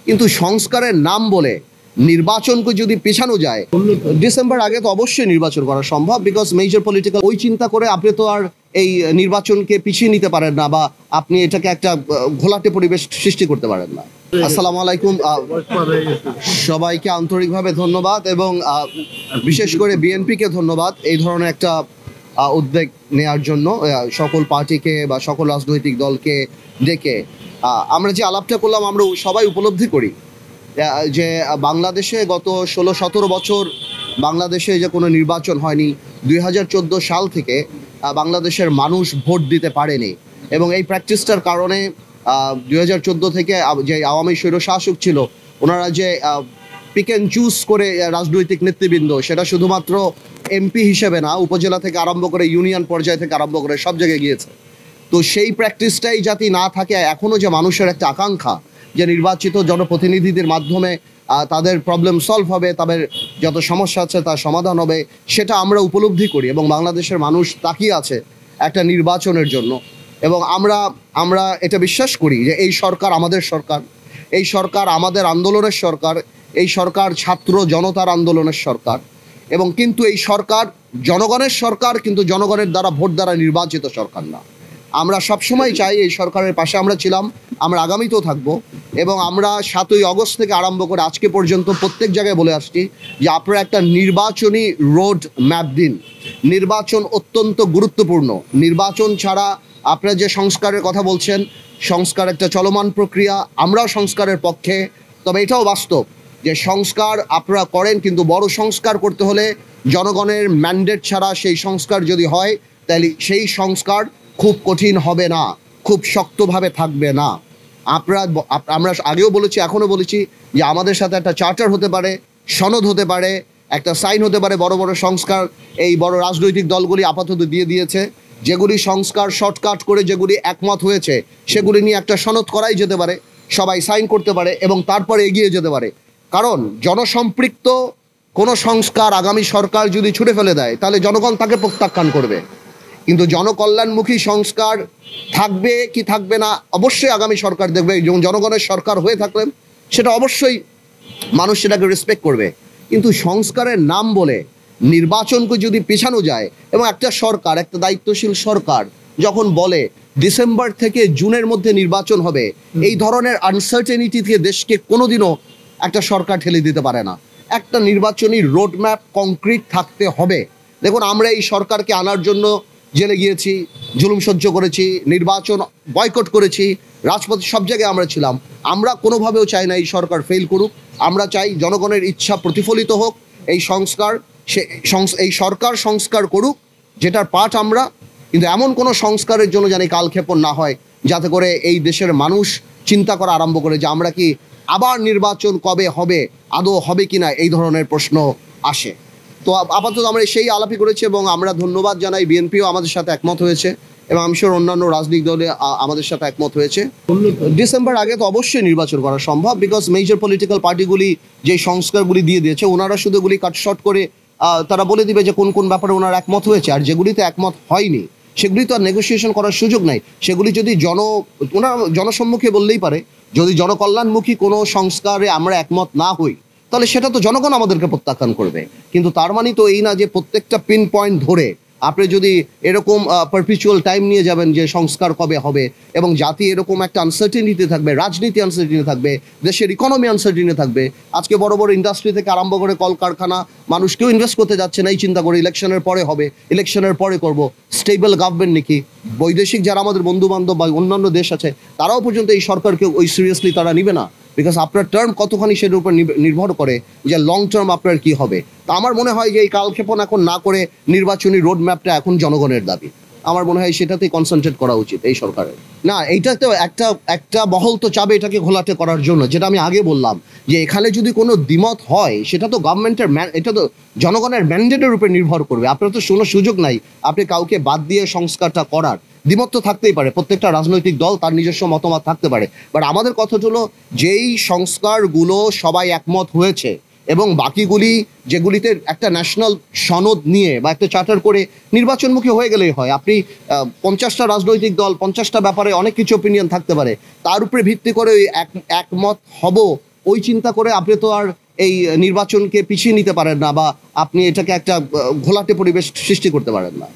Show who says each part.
Speaker 1: কিন্তু সংস্কারের নাম বলে নির্বাচনকে যদি পেছানো যায়, ডিসেম্বর আগে তো অবশ্যই নির্বাচন করা সম্ভব, বিকজ মেজর পলিটিক্যাল ওই চিন্তা করে আপনি তো আর এই নির্বাচনকে পিছিয়ে নিতে পারেন না, বা আপনি এটাকে একটা ঘোলাটে পরিবেশ সৃষ্টি করতে পারেন না। আসসালামু আলাইকুম, সবাইকে আন্তরিকভাবে ধন্যবাদ, এবং বিশেষ করে বিএনপিকে ধন্যবাদ এই ধরনের একটা উদ্যোগ নেওয়ার জন্য। সকল পার্টিকে বা সকল রাজনৈতিক দলকে ডেকে আমরা যে আলাপটা করলাম, আমরা সবাই উপলব্ধি করি যে বাংলাদেশে গত 16-17 বছর বাংলাদেশে যে কোনো নির্বাচন হয়নি। 2014 সাল থেকে বাংলাদেশের মানুষ ভোট দিতে পারেনি, এবং এই প্র্যাকটিসটার কারণে 2014 থেকে যে আওয়ামী স্বৈরশাসক ছিল, ওনারা যে পিক অ্যান্ড চুজ করে রাজনৈতিক নেতৃবৃন্দ, সেটা শুধুমাত্র এমপি হিসেবে না, উপজেলা থেকে আরম্ভ করে ইউনিয়ন পর্যায় থেকে আরম্ভ করে সব জায়গায় গিয়েছে। তো সেই প্র্যাকটিসটাই যাতে না থাকে, এখনও যে মানুষের একটা আকাঙ্ক্ষা যে নির্বাচিত জনপ্রতিনিধিদের মাধ্যমে তাদের প্রবলেম সলভ হবে, তাদের যত সমস্যা আছে তার সমাধান হবে, সেটা আমরা উপলব্ধি করি, এবং বাংলাদেশের মানুষ তাকিয়ে আছে একটা নির্বাচনের জন্য। এবং আমরা এটা বিশ্বাস করি যে এই সরকার আমাদের সরকার, এই সরকার আমাদের আন্দোলনের সরকার, এই সরকার ছাত্র জনতার আন্দোলনের সরকার, এবং কিন্তু এই সরকার জনগণের সরকার, কিন্তু জনগণের দ্বারা ভোট দ্বারা নির্বাচিত সরকার না। আমরা সবসময় চাই, এই সরকারের পাশে আমরা ছিলাম, আমরা আগামীতেও থাকব, এবং আমরা 7ই অগস্ট থেকে আরম্ভ করে আজকে পর্যন্ত প্রত্যেক জায়গায় বলে আসছি যে আপনারা একটা নির্বাচনী রোড ম্যাপ দিন। নির্বাচন অত্যন্ত গুরুত্বপূর্ণ। নির্বাচন ছাড়া আপনারা যে সংস্কারের কথা বলছেন, সংস্কার একটা চলমান প্রক্রিয়া, আমরাও সংস্কারের পক্ষে। তবে এটাও বাস্তব যে সংস্কার আপনারা করেন, কিন্তু বড় সংস্কার করতে হলে জনগণের ম্যান্ডেট ছাড়া সেই সংস্কার যদি হয়, তাহলে সেই সংস্কার খুব কঠিন হবে না, খুব শক্তভাবে থাকবে না। আমরা আগেও বলেছি, এখনও বলেছি যে আমাদের সাথে একটা চার্টার হতে পারে, সনদ হতে পারে, একটা সাইন হতে পারে। বড় বড় সংস্কার এই বড় রাজনৈতিক দলগুলি আপাতত দিয়ে দিয়েছে। যেগুলি সংস্কার শর্টকাট করে যেগুলি একমত হয়েছে, সেগুলি নিয়ে একটা সনদ করাই যেতে পারে, সবাই সাইন করতে পারে, এবং তারপরে এগিয়ে যেতে পারে। কারণ জনসম্পৃক্ত কোনো সংস্কার আগামী সরকার যদি ছুঁড়ে ফেলে দেয়, তাহলে জনগণ তাকে প্রত্যাখ্যান করবে। কিন্তু জনকল্যাণমুখী সংস্কার থাকবে কি থাকবে না, অবশ্যই আগামী সরকার দেখবে। যেমন জনগণের সরকার হয়ে থাকলে সেটা অবশ্যই মানুষ সেটাকে রেসপেক্ট করবে। কিন্তু সংস্কারের নাম বলে নির্বাচনকে যদি পেছানো যায়, এবং একটা সরকার, একটা দায়িত্বশীল সরকার যখন বলে ডিসেম্বর থেকে জুনের মধ্যে নির্বাচন হবে, এই ধরনের আনসার্টেনিটি থেকে দেশকে কোনোদিনও একটা সরকার ঠেলে দিতে পারে না। একটা নির্বাচনী রোডম্যাপ কংক্রিট থাকতে হবে। দেখুন, আমরা এই সরকারকে আনার জন্য জেলে গিয়েছি, জুলুম সহ্য করেছি, নির্বাচন বয়কট করেছি, রাজপথে সব জায়গায় আমরা ছিলাম। আমরা কোনোভাবেও চাই না এই সরকার ফেল করুক। আমরা চাই জনগণের ইচ্ছা প্রতিফলিত হোক। এই সরকার সংস্কার করুক, যেটার পার্ট আমরা। কিন্তু এমন কোনো সংস্কারের জন্য যেন কালক্ষেপণ না হয়, যাতে করে এই দেশের মানুষ চিন্তা করা আরম্ভ করে যে আমরা কি আবার নির্বাচন কবে হবে, আদৌ হবে কি না, এই ধরনের প্রশ্ন আসে। তো আপাতত আমরা সেই আলাপই করেছি, এবং আমরা ধন্যবাদ জানাই, বিএনপিও আমাদের সাথে একমত হয়েছে, এবং আমি শিওর অন্যান্য রাজনৈতিক দলে আমাদের সাথে একমত হয়েছে। ডিসেম্বর আগে তো অবশ্যই নির্বাচন করা সম্ভব, বিকজ মেজর পলিটিক্যাল পার্টিগুলি যে সংস্কারগুলি দিয়ে দিয়েছে, ওনারা শুধু এগুলি কাটশট করে তারা বলে দিবে যে কোন কোন ব্যাপারে ওনারা একমত হয়েছে। আর যেগুলিতে একমত হয়নি, সেগুলি তো আর নেগোসিয়েশন করার সুযোগ নাই। সেগুলি যদি ওনারা জনসম্মুখে বললেই পারে, যদি জনকল্যাণমুখী কোনো সংস্কারে আমরা একমত না হই, তাহলে সেটা তো জনগণ আমাদেরকে প্রত্যাখ্যান করবে। কিন্তু তার মানে তো এই না যে প্রত্যেকটা পিন পয়েন্ট ধরে আপনি যদি এরকম পারপিচুয়াল টাইম নিয়ে যাবেন যে সংস্কার কবে হবে, এবং জাতি এরকম একটা আনসার্টেনিটি থাকবে, রাজনীতি আনসার্টেনিটি থাকবে, দেশের ইকোনমি আনসার্টেনিটি থাকবে। আজকে বড় বড় ইন্ডাস্ট্রি থেকে আরম্ভ করে কলকারখানা, মানুষ কেউ ইনভেস্ট করতে যাচ্ছে না, এই চিন্তা করে ইলেকশনের পরে হবে, ইলেকশনের পরে করব, স্টেবল গভর্নমেন্ট নাকি। বৈদেশিক যারা আমাদের বন্ধু বান্ধব বা অন্যান্য দেশ আছে, তারাও পর্যন্ত এই সরকারকে ওই সিরিয়াসলি তারা নিবে না, বিকজ আপনার টার্ম কতখানি সেটার উপর নির্ভর করে যে লং টার্ম আপনার কি হবে। তা আমার মনে হয় যে এই কালক্ষেপণ এখন না করে নির্বাচনী রোড ম্যাপটা এখন জনগণের দাবি। আমার মনে হয় সেটাতেই কনসেন্ট্রেট করা উচিত এই সরকারের। না, এইটাতে একটা মহল তো চাবে এটাকে ঘোলাটে করার জন্য, যেটা আমি আগে বললাম যে এখানে যদি কোনো দ্বিমত হয়, সেটা তো গভর্নমেন্টের এটা তো জনগণের ম্যান্ডেটের উপর নির্ভর করবে। আপনার তো কোনো সুযোগ নাই আপনি কাউকে বাদ দিয়ে সংস্কারটা করার। দ্বিমত তো থাকতেই পারে, প্রত্যেকটা রাজনৈতিক দল তার নিজস্ব মতামত থাকতে পারে, বাট আমাদের কথা হলো যেই সংস্কারগুলো সবাই একমত হয়েছে, এবং বাকিগুলি যেগুলিতে একটা ন্যাশনাল সনদ নিয়ে বা একটা চার্টার করে নির্বাচনমুখী হয়ে গেলেই হয়। আপনি 50টা রাজনৈতিক দল 50টা ব্যাপারে অনেক কিছু ওপিনিয়ন থাকতে পারে, তার উপরে ভিত্তি করে ওই একমত হব ওই চিন্তা করে আপনি তো আর এই নির্বাচনকে পিছিয়ে নিতে পারেন না, বা আপনি এটাকে একটা ঘোলাটে পরিবেশ সৃষ্টি করতে পারেন না।